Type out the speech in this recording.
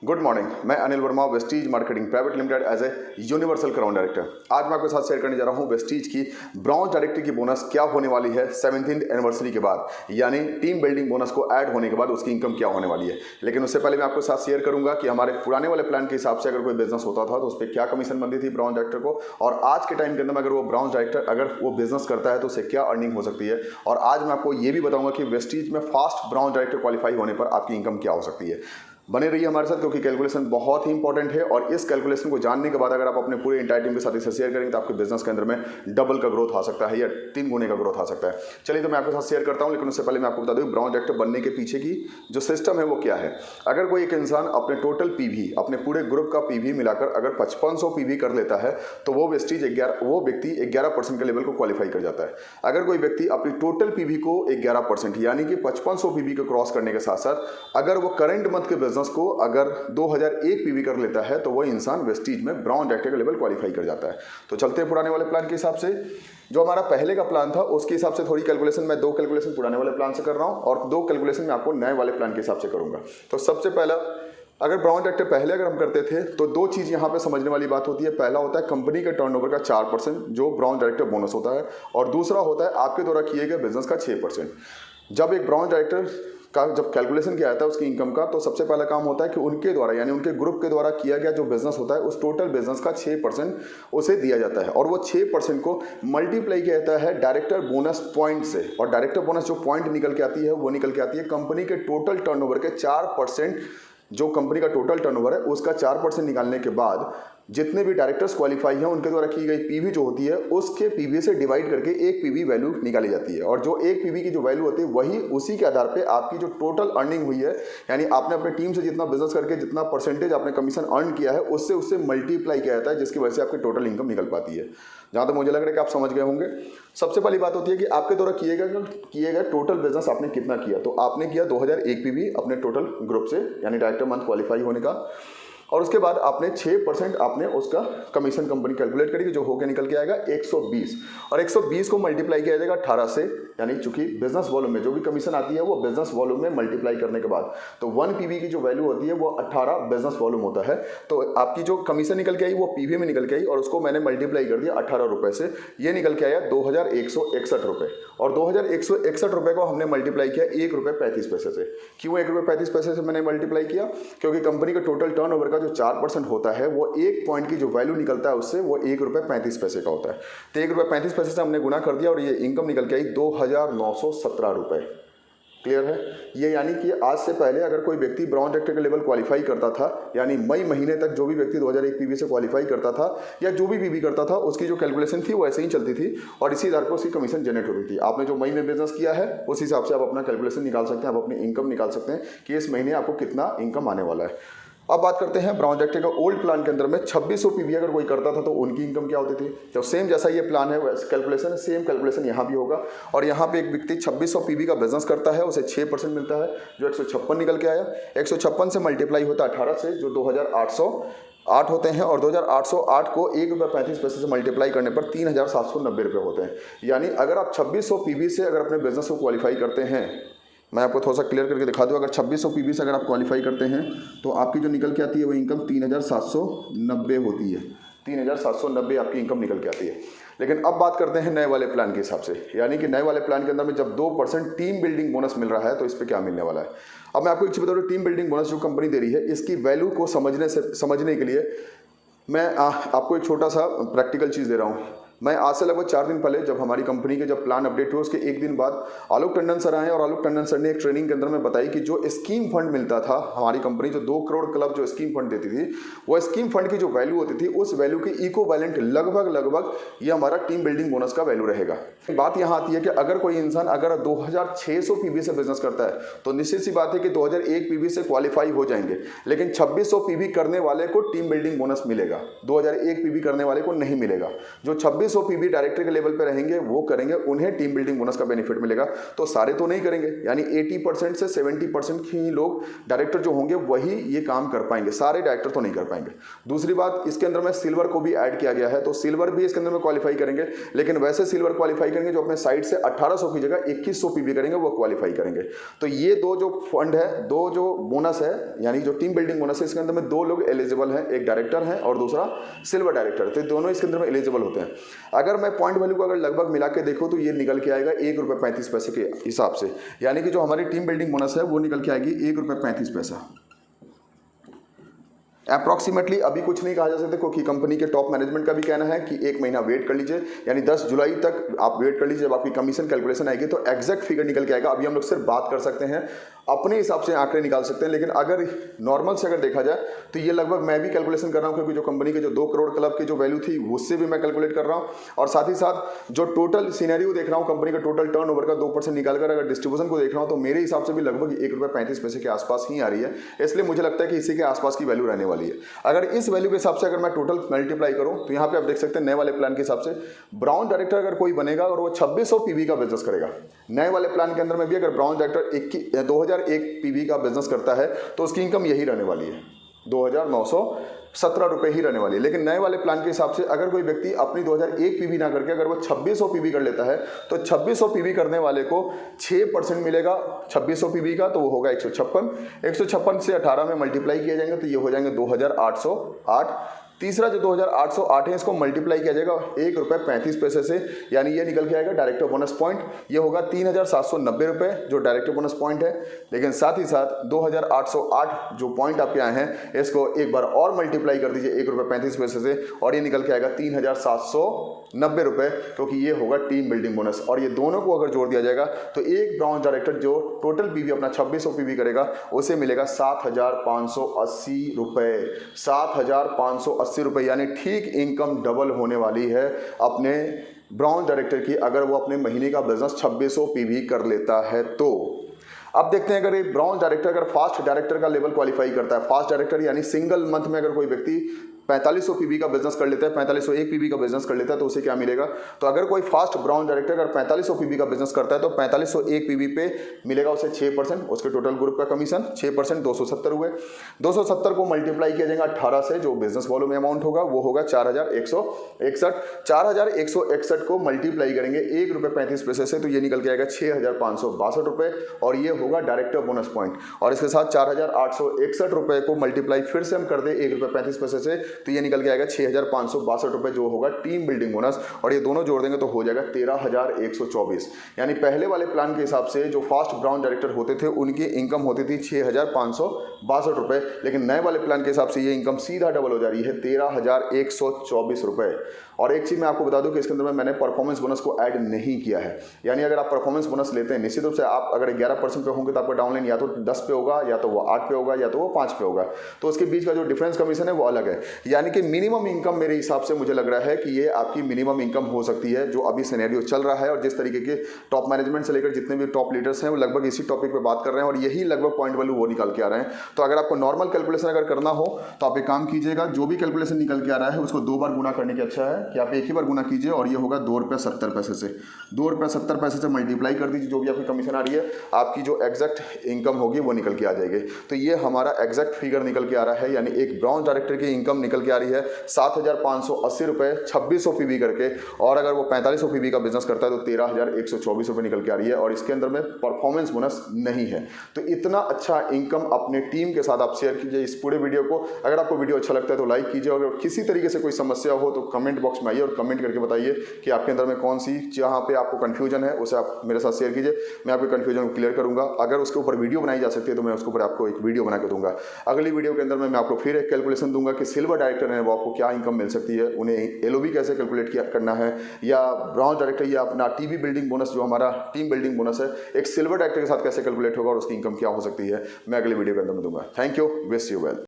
Good morning. मैं Anil Varma, Vestige marketing private limited as a universal crown director. आज मैं आपके साथ शेयर करने जा रहा हूं वेस्टीज की ब्रॉन्ज डायरेक्टर की बोनस क्या होने वाली है 17th एनिवर्सरी के बाद, यानी टीम बिल्डिंग बोनस को ऐड होने के बाद उसकी इनकम क्या होने वाली है। लेकिन उससे पहले मैं आपके साथ शेयर करूंगा कि हमारे पुराने वाले प्लान के हिसाब से अगर कोई बिजनेस होता था तो उस पर क्या कमीशन बनती थी ब्रॉन्ज डायरेक्टर को, और आज के टाइम के अंदर अगर वो ब्रॉन्ज डायरेक्टर अगर वो बिजनेस करता है तो उससे क्या अर्निंग हो सकती है। और आज मैं आपको ये भी बताऊंगा कि वेस्टीज में फास्ट ब्रॉन्ज डायरेक्टर क्वालिफाई होने पर आपकी इनकम क्या हो सकती है। बने रहिए हमारे साथ, क्योंकि कैलकुलेशन बहुत ही इंपॉर्टेंट है और इस कैलकुलेशन को जानने के बाद अगर आप अपने पूरे इंटायर टीम के साथ इसे शेयर करेंगे तो आपके बिजनेस के अंदर में डबल का ग्रोथ आ सकता है या 3 गुने का ग्रोथ आ सकता है। चलिए तो मैं आपके साथ शेयर करता हूं, लेकिन उससे पहले मैं आपको बता दूं ब्रॉन्ज डायरेक्टर बनने के पीछे की जो सिस्टम है वो क्या है। अगर कोई एक इंसान अपने टोटल पीवी, अपने पूरे ग्रुप का पीवी मिलाकर अगर 5500 पीवी कर लेता है तो वो व्यक्ति 11% के लेवल को क्वालिफाई कर जाता है। अगर कोई व्यक्ति अपनी टोटल पीवी को 11% यानी कि 5500 पीवी को क्रॉस करने के साथ साथ अगर वो करंट मंथ के बिजनेस को अगर 2001 पीवी कर लेता है तो वो इंसान वेस्टीज में ब्रॉन्ज डायरेक्टर का लेवल क्वालिफाई कर जाता है। तो चलते हैं पुराने वाले प्लान के हिसाब से। जो हमारा पहले का प्लान था उसके हिसाब से थोड़ी कैलकुलेशन, मैं 2 कैलकुलेशन पुराने वाले प्लान से कर रहा हूं और 2 कैलकुलेशन मैं आपको नए वाले प्लान के हिसाब से करूंगा। तो सबसे पहला, अगर ब्रॉन्ज डायरेक्टर पहले अगर हम करते थे तो 2 चीज़ यहाँ पे समझने वाली बात होती है। पहला होता है कंपनी के टर्नओवर का 4% जो ब्रॉन्ज डायरेक्टर बोनस होता है, और दूसरा होता है आपके द्वारा किए गए बिजनेस का 6%। जब एक ब्रॉन्ज डायरेक्टर का जब कैलकुलेशन किया जाता है उसकी इनकम का, तो सबसे पहला काम होता है कि उनके द्वारा यानी उनके ग्रुप के द्वारा किया गया जो बिजनेस होता है उस टोटल बिजनेस का 6% उसे दिया जाता है, और वो 6% को मल्टीप्लाई किया जाता है डायरेक्टर बोनस पॉइंट से। और डायरेक्टर बोनस जो पॉइंट निकल के आती है वो निकल के आती है कंपनी के टोटल टर्नओवर के 4%। जो कंपनी का टोटल टर्नओवर है उसका 4% निकालने के बाद जितने भी डायरेक्टर्स क्वालिफाई हैं उनके द्वारा की गई पीवी जो होती है उसके पीवी से डिवाइड करके एक पीवी वैल्यू निकाली जाती है, और जो एक पीवी की जो वैल्यू होती है वही उसी के आधार पे आपकी जो टोटल अर्निंग हुई है, यानी आपने अपने टीम से जितना बिजनेस करके जितना परसेंटेज आपने कमीशन अर्न किया है उससे मल्टीप्लाई किया जाता है, जिसकी वजह से आपकी टोटल इनकम निकल पाती है। जहाँ तक मुझे लग रहा है कि आप समझ गए होंगे। सबसे पहली बात होती है कि आपके द्वारा किए गए टोटल बिजनेस आपने कितना किया। तो आपने किया 2001 पीवी अपने टोटल ग्रुप से, यानी डायरेक्टर मंथ क्वालिफाई होने का, और उसके बाद आपने 6% आपने उसका कमीशन कंपनी कैलकुलेट करेगी जो होकर निकल के आएगा 120, और 120 को मल्टीप्लाई किया जाएगा 18 से, यानी चूंकि बिजनेस वॉल्यूम में जो भी कमीशन आती है वो बिजनेस वॉल्यूम में मल्टीप्लाई करने के बाद तो 1 पीवी की जो वैल्यू होती है वो 18 बिजनेस वॉल्यूम होता है। तो आपकी जो कमीशन निकल के आई वो पीवी में निकल के आई और उसको मैंने मल्टीप्लाई कर दिया 18 रुपये से, ये निकल के आया 2161 रुपये, और 2161 रुपये को हमने मल्टीप्लाई किया ₹1.35 से। क्यों ₹1.35 से मैंने मल्टीप्लाई किया? क्योंकि कंपनी का टोटल टर्नओवर का जो 4% होता है वो एक पॉइंट की जो वैल्यू निकलता है उससे वो ₹1.35 का होता है। तो ₹1.35 से हमने गुना कर दिया और ये इनकम निकल के आई 2917 रुपये। क्लियर है? ये यानी कि आज से पहले अगर कोई व्यक्ति ब्रॉन्ज डायरेक्टर का लेवल क्वालिफाई करता था, यानी मई महीने तक जो भी व्यक्ति 2001 पीवी से क्वालिफाई करता था या जो भी पीवी करता था उसकी जो कैलकुलेशन थी वो ऐसे ही चलती थी और इसी आधार पर उसकी कमीशन जनरेट होती थी। आपने जो मई में बिजनेस किया है उस हिसाब से आप अपना कैलकुलेशन निकाल सकते हैं, आप अपनी इनकम निकाल सकते हैं कि इस महीने आपको कितना इनकम आने वाला है। अब बात करते हैं ब्रॉन्ज डायरेक्टर का ओल्ड प्लान के अंदर में 2600 पीवी अगर कोई करता था तो उनकी इनकम क्या होती थी। तो सेम जैसा ये प्लान है कैलकुलेशन, सेम कैलकुलेशन यहाँ भी होगा। और यहाँ पे एक व्यक्ति 2600 पीवी का बिजनेस करता है, उसे 6% मिलता है जो 156 निकल के आया। 156 से मल्टीप्लाई होता है 18 से जो 2808 होते हैं, और 2808 को ₹1.35 से मल्टीप्लाई करने पर 3790 रुपये होते हैं। यानी अगर आप 2600 पीवी से अगर अपने बिजनेस को क्वालिफाई करते हैं, मैं आपको थोड़ा सा क्लियर करके दिखा दूँ, अगर 2600 पीवी से अगर आप क्वालिफाई करते हैं तो आपकी जो निकल के आती है वो इनकम 3790 होती है। 3790 आपकी इनकम निकल के आती है। लेकिन अब बात करते हैं नए वाले प्लान के हिसाब से, यानी कि नए वाले प्लान के अंदर में जब 2% टीम बिल्डिंग बोनस मिल रहा है तो इस पर क्या मिलने वाला है। अब मैं आपको एक चीज़ बता दूँ, टीम बिल्डिंग बोनस जो कंपनी दे रही है इसकी वैल्यू को समझने के लिए मैं आपको एक छोटा सा प्रैक्टिकल चीज़ दे रहा हूँ। मैं आज से लगभग 4 दिन पहले जब हमारी कंपनी के जब प्लान अपडेट हुए उसके एक दिन बाद आलोक टंडन सर आए और आलोक टंडन सर ने एक ट्रेनिंग के अंदर में बताई कि जो स्कीम फंड मिलता था हमारी कंपनी, जो 2 करोड़ क्लब जो स्कीम फंड देती थी, वो स्कीम फंड की जो वैल्यू होती थी उस वैल्यू की इक्विवेलेंट लगभग ये हमारा टीम बिल्डिंग बोनस का वैल्यू रहेगा। बात यहाँ आती है कि अगर कोई इंसान अगर 2600 पीवी से बिजनेस करता है तो निश्चित सी बात है कि 2001 पीवी से क्वालिफाई हो जाएंगे, लेकिन 2600 पीवी करने वाले को टीम बिल्डिंग बोनस मिलेगा, 2001 पीवी करने वाले को नहीं मिलेगा। जो 2600 2600 पीबी डायरेक्टर के लेवल पे रहेंगे वो करेंगे, उन्हें टीम बिल्डिंग बोनस का बेनिफिट मिलेगा। तो सारे तो नहीं करेंगे, यानी 80% से 70% ही लोग डायरेक्टर जो होंगे वही ये काम कर पाएंगे, सारे डायरेक्टर तो नहीं कर पाएंगे। दूसरी बात, इसके अंदर में सिल्वर को भी ऐड किया गया है, तो सिल्वर भी इसके अंदर में क्वालिफाई करेंगे, लेकिन वैसे सिल्वर क्वालिफाई करेंगे जो अपने साइड से 1800 की जगह 2100 पीबी करेंगे वो क्वालिफाई करेंगे। तो ये दो जो फंड है, दो जो बोनस है, यानी जो टीम बिल्डिंग बोनस है, इसके अंदर में दो लोग एलिजिबल हैं, एक डायरेक्टर है और दूसरा सिल्वर डायरेक्टर। तो दोनों इसके अंदर में एलिजिबल होते हैं। अगर मैं पॉइंट वैल्यू को अगर लगभग मिला के देखूँ तो ये निकल के आएगा ₹1.35 के हिसाब से, यानी कि जो हमारी टीम बिल्डिंग बोनस है वो निकल के आएगी ₹1.35। अप्रॉक्सीमेटली अभी कुछ नहीं कहा जा सकता, क्योंकि कंपनी के टॉप मैनेजमेंट का भी कहना है कि 1 महीना वेट कर लीजिए, यानी 10 जुलाई तक आप वेट कर लीजिए। जब आपकी कमीशन कैलकुलेशन आएगी तो एग्जैक्ट फिगर निकल के आएगा। अभी हम लोग सिर्फ बात कर सकते हैं, अपने हिसाब से आंकड़े निकाल सकते हैं, लेकिन अगर नॉर्मल से अगर देखा जाए तो ये लगभग मैं भी कैलकुलेशन कर रहा हूँ, क्योंकि जो कंपनी के जो 2 करोड़ क्लब की जो वैल्यू थी उससे भी मैं कैलकुलेट कर रहा हूँ, और साथ ही साथ जो टोटल सिनेरियो देख रहा हूँ कंपनी का टोटल टर्नओवर का 2% निकालकर अगर डिस्ट्रीब्यूशन को देख रहा हूँ तो मेरे हिसाब से भी लगभग ₹1.35 के आसपास ही आ रही है। इसलिए मुझे लगता है कि इसी के आसपास की वैल्यू रहने वाली है। अगर इस वैल्यू के हिसाब से अगर मैं टोटल मल्टीप्लाई करूं तो यहाँ पे आप देख सकते हैं नए वाले प्लान के हिसाब से ब्राउन डायरेक्टर अगर कोई बनेगा और वो 2600 पीवी का बिजनेस करेगा, नए वाले प्लान के अंदर में भी अगर ब्राउन डायरेक्टर 2001 पीवी का बिजनेस करता है तो उसकी इनकम यही रहने वाली है, ₹2917 ही रहने वाली है। लेकिन नए वाले प्लान के हिसाब से अगर कोई व्यक्ति अपनी 2001 पीवी ना करके अगर वो 2600 पीवी कर लेता है तो 2600 पीवी करने वाले को 6% मिलेगा 2600 पीवी का, तो वो होगा 156 से 18 में मल्टीप्लाई किया जाएंगे तो ये हो जाएंगे 2808। तीसरा जो 2808 है इसको मल्टीप्लाई किया जाएगा ₹1.35 से, यानी ये निकल के आएगा डायरेक्टर बोनस पॉइंट, ये होगा ₹3790 जो डायरेक्टर बोनस पॉइंट है। लेकिन साथ ही साथ 2808 जो पॉइंट आपके आए हैं इसको एक बार और मल्टीप्लाई कर दीजिए ₹1.35 से और ये निकल के आएगा ₹3790, क्योंकि ये होगा टीम बिल्डिंग बोनस। और ये दोनों को अगर जोड़ दिया जाएगा तो एक ब्राउन डायरेक्टर जो टोटल पीवी अपना 2600 पीवी करेगा उसे मिलेगा ₹7580, ₹7580, यानी ठीक इनकम डबल होने वाली है अपने ब्राउन डायरेक्टर की अगर वो अपने महीने का बिजनेस 2600 पीवी कर लेता है तो। अब देखते हैं अगर ये ब्राउन डायरेक्टर अगर फास्ट डायरेक्टर का लेवल क्वालिफाई करता है, फास्ट डायरेक्टर यानी सिंगल मंथ में अगर कोई व्यक्ति 4500 पीवी का बिजनेस कर लेता है, 4501 पीवी का बिजनेस कर लेता है तो उसे क्या मिलेगा। तो अगर कोई फास्ट ब्राउन डायरेक्टर अगर 4500 पीवी का बिजनेस करता है तो 4501 पीवी पे मिलेगा उसे 6%, उसके टोटल ग्रुप का कमीशन 6%, 270 हुए। 270 को मल्टीप्लाई किया जाएगा 18 से, जो बिजनेस वॉल्यूम अमाउंट होगा वो होगा 4161। 4161 को मल्टीप्लाई करेंगे ₹1.35 से तो ये निकल के आएगा ₹6562 और ये होगा डायरेक्टर बोनस पॉइंट। और इसके साथ ₹4861 को मल्टीप्लाई फिर से हम कर दे ₹1.35 से तो ये निकल के आएगा ₹6562 जो होगा टीम बिल्डिंग बोनस, और ये दोनों जोड़ देंगे तो हो जाएगा 13124। यानी पहले वाले प्लान के हिसाब से जो फास्ट ब्राउन डायरेक्टर होते थे उनकी इनकम होती थी ₹6562, लेकिन नए वाले प्लान के हिसाब से ये इनकम सीधा डबल हो जा रही है ₹13124। और एक चीज मैं आपको बता दूं कि इसके अंदर में मैंने परफॉर्मेंस बोनस को ऐड नहीं किया है, यानी अगर आप परफॉर्मेंस बोनस लेते हैं निश्चित रूप से आप अगर 11% पे होंगे तो आपका डाउनलाइन या तो 10 पे होगा, या तो वो 8 पे होगा, या तो वो 5 पे होगा, तो उसके बीच का जो डिफरेंस कमीशन है वो अलग है। यानी कि मिनिमम इनकम मेरे हिसाब से मुझे लग रहा है कि ये आपकी मिनिमम इनकम हो सकती है जो अभी सिनेरियो चल रहा है, और जिस तरीके के टॉप मैनेजमेंट से लेकर जितने भी टॉप लीडर्स हैं वो लगभग इसी टॉपिक पे बात कर रहे हैं और यही लगभग पॉइंट वैल्यू वो निकाल के आ रहे हैं। तो अगर आपको नॉर्मल कैलकुलेशन अगर करना हो तो आप एक काम कीजिएगा, जो भी कैलकुलेशन निकल के आ रहा है उसको 2 बार गुना करने की अच्छा है कि आप एक ही बार गुना कीजिए, और ये होगा ₹2.70 से। ₹2.70 से मल्टीप्लाई कर दीजिए, जो भी आपकी कमीशन आ रही है आपकी जो एग्जैक्ट इनकम होगी वो निकल के आ जाएगी। तो ये हमारा एग्जैक्ट फिगर निकल के आ रहा है, यानी एक ब्राउन डायरेक्टर की इनकम निकल के आ रही है ₹7580 2600 पीवी करके, और अगर वो 4500 पीवी का बिजनेस करता है तो ₹13124 निकल के आ रही है, और इसके अंदर में परफॉर्मेंस बोनस नहीं है। तो इतना अच्छा इनकम अपने टीम के साथ आप शेयर कीजिए इस पूरे वीडियो को। अगर आपको वीडियो अच्छा लगता है तो लाइक कीजिए, और किसी तरीके से कोई समस्या हो तो कमेंट बॉक्स में आइए और कमेंट करके बताइए कि आपके अंदर में कौन सी जहाँ पे आपको कंफ्यूजन है उसे आप मेरे साथ शेयर कीजिए, मैं आपके कंफ्यूजन को क्लियर करूंगा। अगर उसके ऊपर वीडियो बनाई जा सकती है तो मैं उसके ऊपर आपको एक वीडियो बना के दूंगा। अगली वीडियो के अंदर मैं आपको फिर एक कैलकुलेशन दूंगा कि सिल्वर डायरेक्टर है वो आपको क्या इनकम मिल सकती है, उन्हें एलओबी कैसे कैलकुलेट करना है, या ब्राउन डायरेक्टर या अपना टीवी बिल्डिंग बोनस जो हमारा टीम बिल्डिंग बोनस है एक सिल्वर डायरेक्टर के साथ कैसे कैलकुलेट होगा और उसकी इनकम क्या हो सकती है, मैं अगली वीडियो के अंदर में दूंगा। Thank you, wish you well.